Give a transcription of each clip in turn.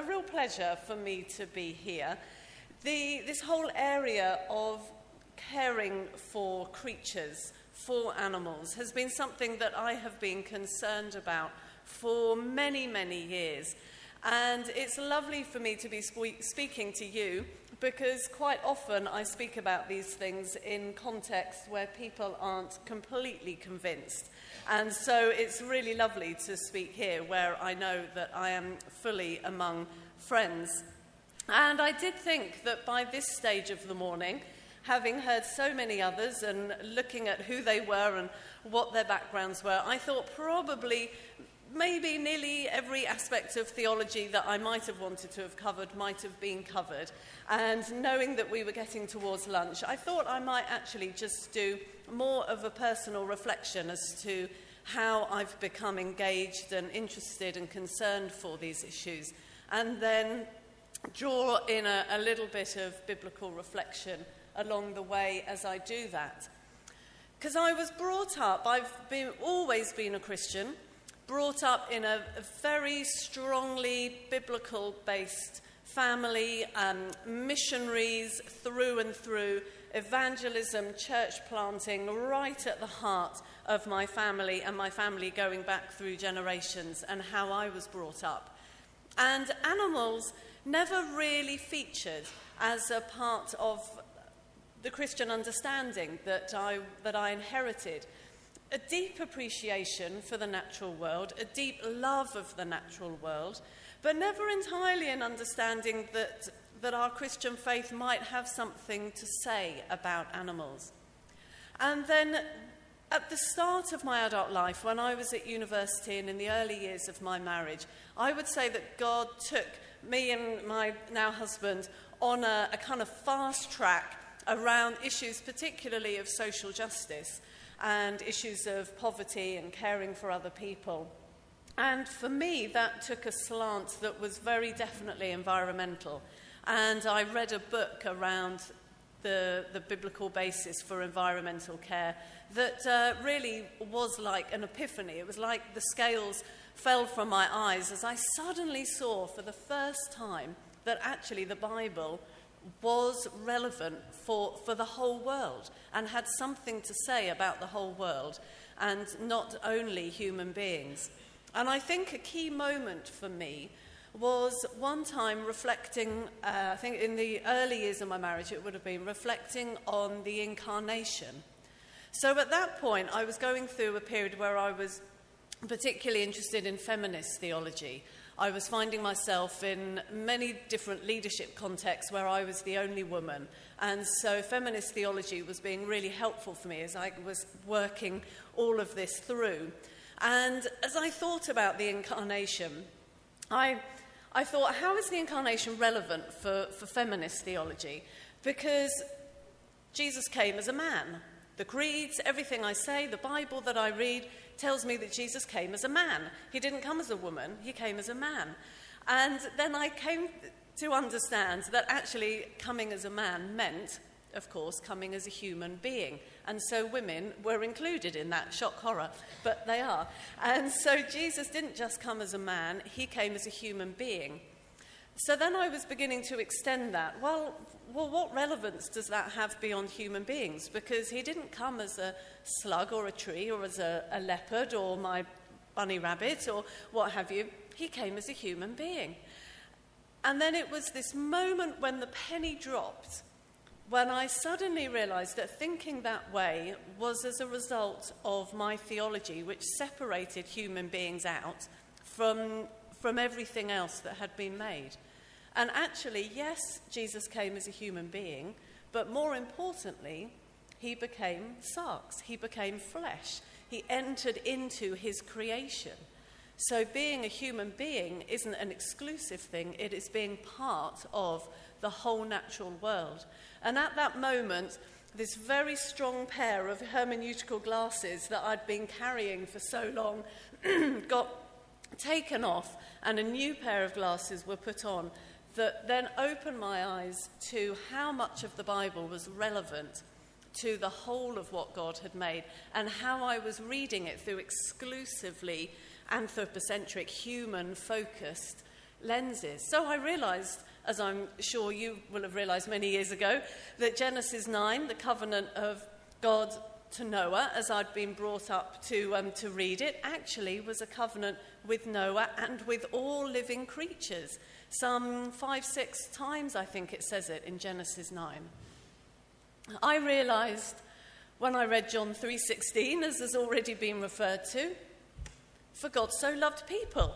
real pleasure for me to be here. This whole area of caring for creatures, for animals, has been something that I have been concerned about for many, many years. And it's lovely for me to be speaking to you, because quite often I speak about these things in contexts where people aren't completely convinced. And so it's really lovely to speak here where I know that I am fully among friends. And I did think that by this stage of the morning, having heard so many others and looking at who they were and what their backgrounds were, I thought probably maybe nearly every aspect of theology that I might have wanted to have covered might have been covered. And knowing that we were getting towards lunch, I thought I might actually just do more of a personal reflection as to how I've become engaged and interested and concerned for these issues, and then draw in a little bit of biblical reflection along the way as I do that. Because I was brought up, always been a Christian, brought up in a very strongly biblical-based family, missionaries through and through, evangelism, church planting, right at the heart of my family, and my family going back through generations, and how I was brought up. And animals never really featured as a part of the Christian understanding that I inherited. A deep appreciation for the natural world, a deep love of the natural world, but never entirely an understanding that our Christian faith might have something to say about animals. And then at the start of my adult life, when I was at university and in the early years of my marriage, I would say that God took me and my now husband on a kind of fast track around issues particularly of social justice and issues of poverty and caring for other people. And for me, that took a slant that was very definitely environmental. And I read a book around the biblical basis for environmental care that really was like an epiphany. It was like the scales fell from my eyes as I suddenly saw for the first time that actually the Bible was relevant for the whole world and had something to say about the whole world and not only human beings. And I think a key moment for me was one time reflecting, I think in the early years of my marriage it would have been, reflecting on the incarnation. So at that point I was going through a period where I was particularly interested in feminist theology. I was finding myself in many different leadership contexts where I was the only woman. And so feminist theology was being really helpful for me as I was working all of this through. And as I thought about the incarnation, I thought, how is the incarnation relevant for feminist theology? Because Jesus came as a man. The creeds, everything I say, the Bible that I read tells me that Jesus came as a man. He didn't come as a woman, he came as a man. And then I came to understand that actually coming as a man meant, of course, coming as a human being. And so women were included in that. Shock horror, but they are. And so Jesus didn't just come as a man, he came as a human being. So then I was beginning to extend that. Well, what relevance does that have beyond human beings? Because he didn't come as a slug or a tree or as a leopard or my bunny rabbit or what have you. He came as a human being. And then it was this moment when the penny dropped, when I suddenly realized that thinking that way was as a result of my theology, which separated human beings out from everything else that had been made. And actually, yes, Jesus came as a human being, but more importantly, he became sarx, he became flesh. He entered into his creation. So being a human being isn't an exclusive thing, it is being part of the whole natural world. And at that moment, this very strong pair of hermeneutical glasses that I'd been carrying for so long got taken off, and a new pair of glasses were put on that then opened my eyes to how much of the Bible was relevant to the whole of what God had made, and how I was reading it through exclusively anthropocentric, human-focused lenses. So I realised, as I'm sure you will have realised many years ago, that Genesis 9, the covenant of God to Noah, as I'd been brought up to read it, actually was a covenant with Noah and with all living creatures. Some 5-6 times, I think it says it in Genesis 9. I realised when I read John 3:16, as has already been referred to, for God so loved people.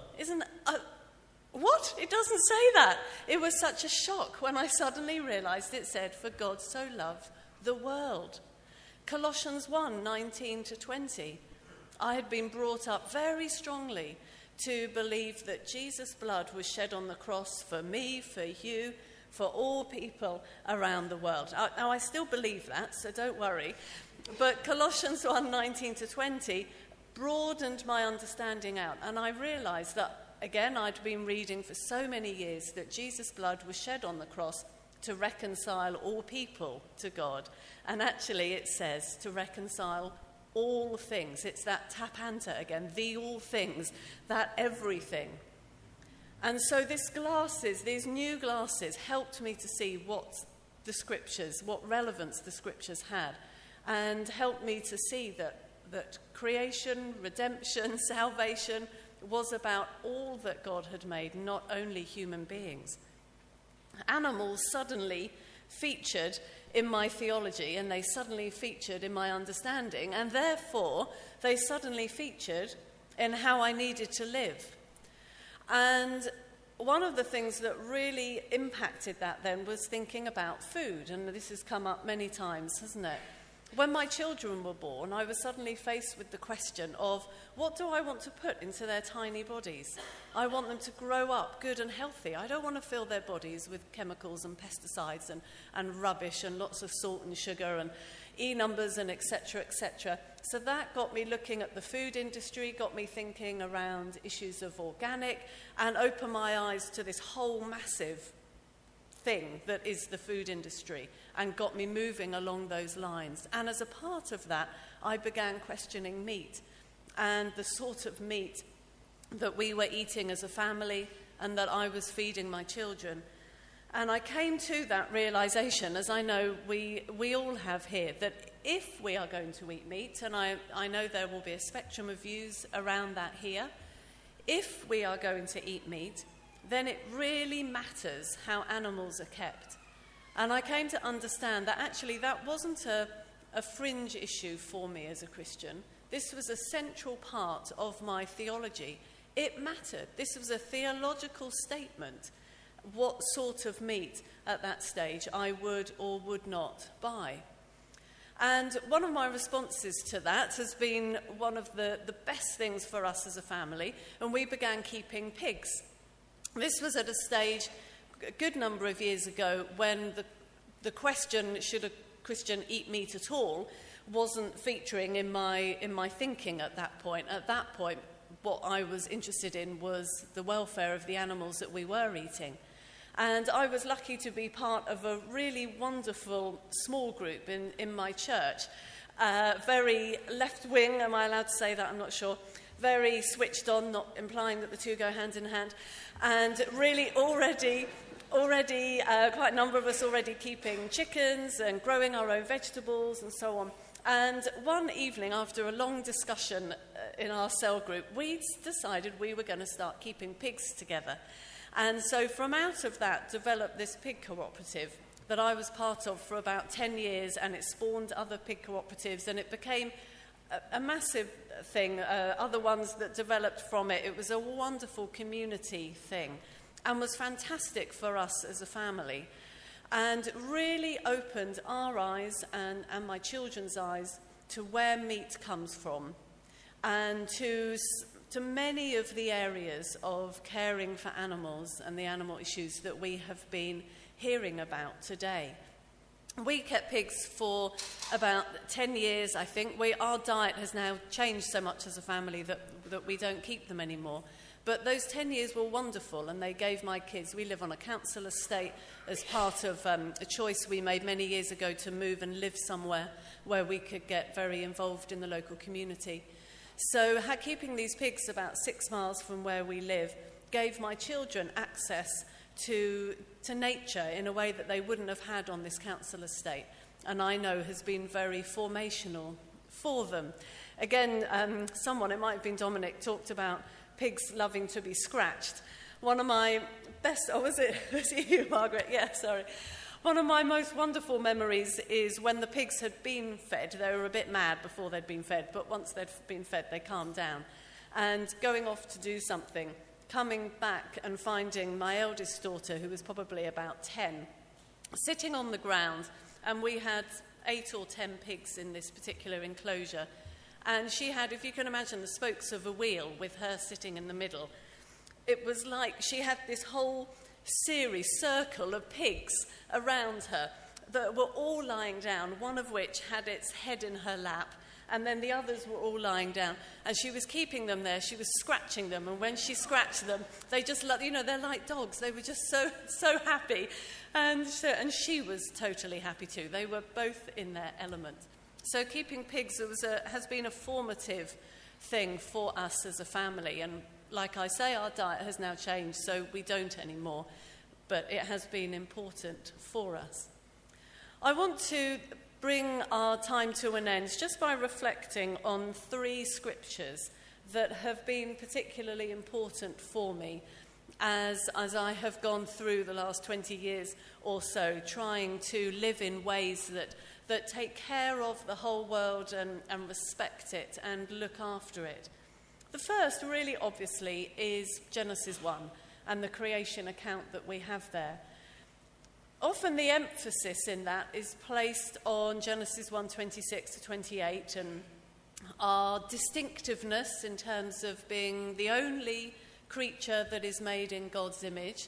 What? It doesn't say that. It was such a shock when I suddenly realised it said, for God so loved the world. Colossians 1:19-20. I had been brought up very strongly to believe that Jesus' blood was shed on the cross for me, for you, for all people around the world. Now, I still believe that, so don't worry. But Colossians 1:19-20 broadened my understanding out, and I realised that, again, I'd been reading for so many years that Jesus' blood was shed on the cross to reconcile all people to God. And actually it says to reconcile all things. It's that tapanta again, the all things, that everything. And so these new glasses helped me to see what relevance the scriptures had, and helped me to see that creation, redemption, salvation was about all that God had made, not only human beings. Animals suddenly featured in my theology, and they suddenly featured in my understanding, and therefore they suddenly featured in how I needed to live. And one of the things that really impacted that then was thinking about food, and this has come up many times, hasn't it? When my children were born, I was suddenly faced with the question of, what do I want to put into their tiny bodies? I want them to grow up good and healthy. I don't want to fill their bodies with chemicals and pesticides and rubbish and lots of salt and sugar and E-numbers and etc., etc. So that got me looking at the food industry, got me thinking around issues of organic, and opened my eyes to this whole massive thing that is the food industry, and got me moving along those lines. And as a part of that, I began questioning meat and the sort of meat that we were eating as a family and that I was feeding my children. And I came to that realization, as I know we all have here, that if we are going to eat meat, and I know there will be a spectrum of views around that here, if we are going to eat meat, then it really matters how animals are kept. And I came to understand that actually that wasn't a fringe issue for me as a Christian. This was a central part of my theology. It mattered. This was a theological statement, what sort of meat at that stage I would or would not buy. And one of my responses to that has been one of the best things for us as a family, and we began keeping pigs. This was at a stage a good number of years ago when the question, should a Christian eat meat at all, wasn't featuring in my thinking at that point. At that point, what I was interested in was the welfare of the animals that we were eating. And I was lucky to be part of a really wonderful small group in my church. Very left-wing, am I allowed to say that? I'm not sure. Very switched on, not implying that the two go hand in hand. And really already quite a number of us already keeping chickens and growing our own vegetables and so on. And one evening, after a long discussion in our cell group, we decided we were going to start keeping pigs together. And so from out of that developed this pig cooperative that I was part of for about 10 years, and it spawned other pig cooperatives, and it became a massive thing, other ones that developed from it. It was a wonderful community thing and was fantastic for us as a family, and really opened our eyes and my children's eyes to where meat comes from, and to many of the areas of caring for animals and the animal issues that we have been hearing about today. We kept pigs for about 10 years, I think. Our diet has now changed so much as a family that we don't keep them anymore. But those 10 years were wonderful, and they gave my kids... We live on a council estate as part of a choice we made many years ago to move and live somewhere where we could get very involved in the local community. So keeping these pigs about 6 miles from where we live gave my children access to nature in a way that they wouldn't have had on this council estate, and I know has been very formational for them. Again, someone, it might have been Dominic, talked about pigs loving to be scratched. One of my best, was it you, Margaret? Yeah, sorry. One of my most wonderful memories is when the pigs had been fed. They were a bit mad before they'd been fed, but once they'd been fed, they calmed down. And going off to do something, coming back and finding my eldest daughter, who was probably about 10, sitting on the ground, and we had 8 or 10 pigs in this particular enclosure. And she had, if you can imagine, the spokes of a wheel with her sitting in the middle. It was like she had this whole circle of pigs around her that were all lying down, one of which had its head in her lap, and then the others were all lying down. And she was keeping them there. She was scratching them, and when she scratched them, they just, they're like dogs. They were just so happy. And she was totally happy too. They were both in their element. So keeping pigs has been a formative thing for us as a family. And like I say, our diet has now changed, so we don't anymore. But it has been important for us. I want to bring our time to an end just by reflecting on 3 scriptures that have been particularly important for me as I have gone through the last 20 years or so, trying to live in ways that take care of the whole world and respect it and look after it. The first, really obviously, is Genesis 1 and the creation account that we have there. Often the emphasis in that is placed on Genesis 1:26 to 28 and our distinctiveness in terms of being the only creature that is made in God's image.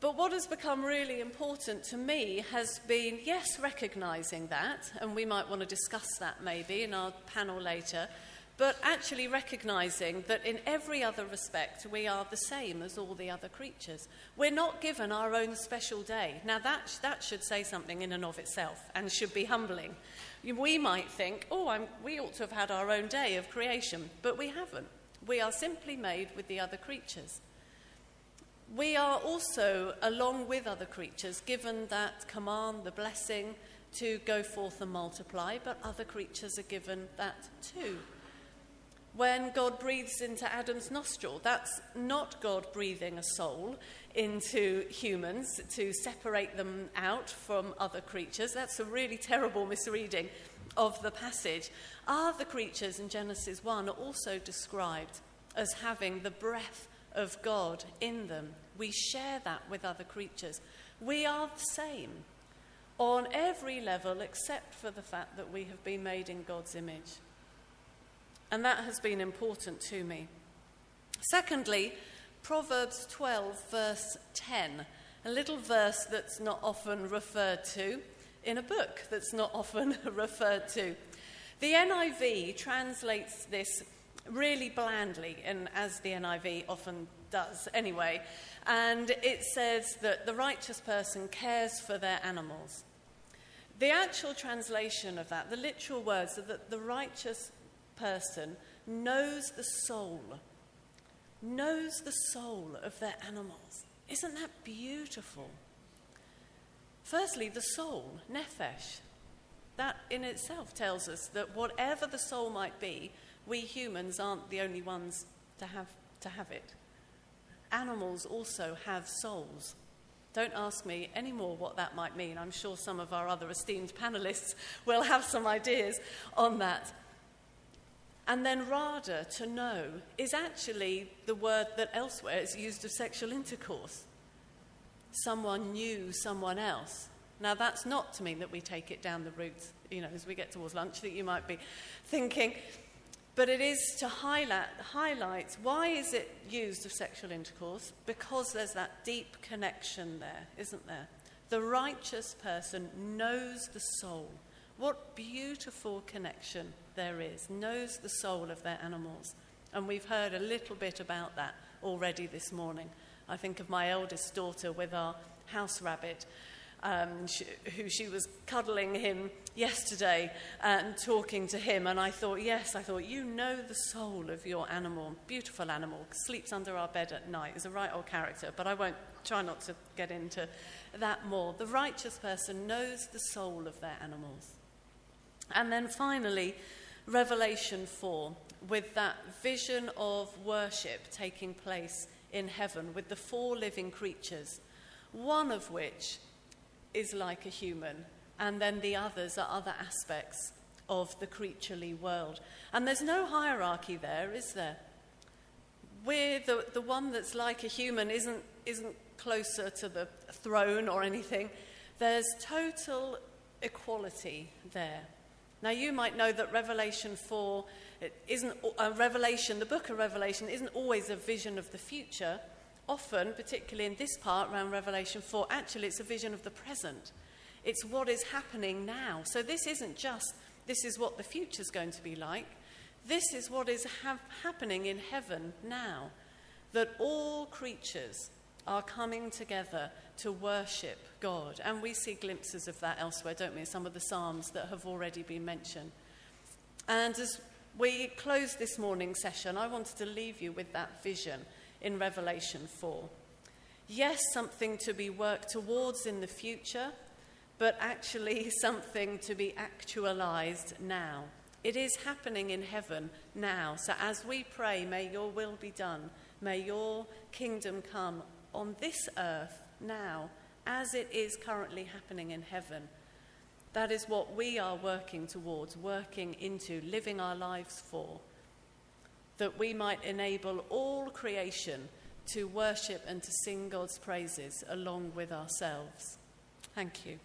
But what has become really important to me has been, yes, recognising that, and we might want to discuss that maybe in our panel later, but actually recognising that in every other respect we are the same as all the other creatures. We're not given our own special day. Now that should say something in and of itself and should be humbling. We might think, we ought to have had our own day of creation, but we haven't. We are simply made with the other creatures. We are also, along with other creatures, given that command, the blessing, to go forth and multiply, but other creatures are given that too. When God breathes into Adam's nostril, that's not God breathing a soul into humans to separate them out from other creatures. That's a really terrible misreading of the passage. Other creatures in Genesis 1 are also described as having the breath of God in them. We share that with other creatures. We are the same on every level except for the fact that we have been made in God's image. And that has been important to me. Secondly, Proverbs 12, verse 10, a little verse that's not often referred to in a book that's not often referred to. The NIV translates this really blandly, and as the NIV often does anyway, and it says that the righteous person cares for their animals. The actual translation of that, the literal words, are that the righteous person knows the soul of their animals. Isn't that beautiful? Firstly, the soul, nephesh. That in itself tells us that whatever the soul might be, we humans aren't the only ones to have it. Animals also have souls. Don't ask me any more what that might mean. I'm sure some of our other esteemed panellists will have some ideas on that. And then rada, to know, is actually the word that elsewhere is used of sexual intercourse. Someone knew someone else. Now, that's not to mean that we take it down the route, as we get towards lunch, that you might be thinking. But it is to highlight why is it used of sexual intercourse? Because there's that deep connection there, isn't there? The righteous person knows the soul. What beautiful connection there is. Knows the soul of their animals. And we've heard a little bit about that already this morning. I think of my eldest daughter with our house rabbit. who she was cuddling him yesterday and talking to him. And I thought, you know the soul of your animal, beautiful animal, sleeps under our bed at night, is a right old character, but I won't try not to get into that more. The righteous person knows the soul of their animals. And then finally, Revelation 4, with that vision of worship taking place in heaven with the 4 living creatures, one of which is like a human, and then the others are other aspects of the creaturely world. And there's no hierarchy there, is there? We're the one that's like a human isn't closer to the throne or anything. There's total equality there. Now, you might know that Revelation 4 the book of Revelation isn't always a vision of the future. Often, particularly in this part around Revelation 4, actually it's a vision of the present. It's what is happening now. So this isn't just, this is what the future's going to be like. This is what is happening in heaven now. That all creatures are coming together to worship God. And we see glimpses of that elsewhere, don't we, in some of the Psalms that have already been mentioned. And as we close this morning's session, I wanted to leave you with that vision in Revelation 4. Yes, something to be worked towards in the future, but actually something to be actualized now. It is happening in heaven now. So as we pray, may your will be done. May your kingdom come on this earth now, as it is currently happening in heaven. That is what we are working towards, working into, living our lives for, that we might enable all creation to worship and to sing God's praises along with ourselves. Thank you.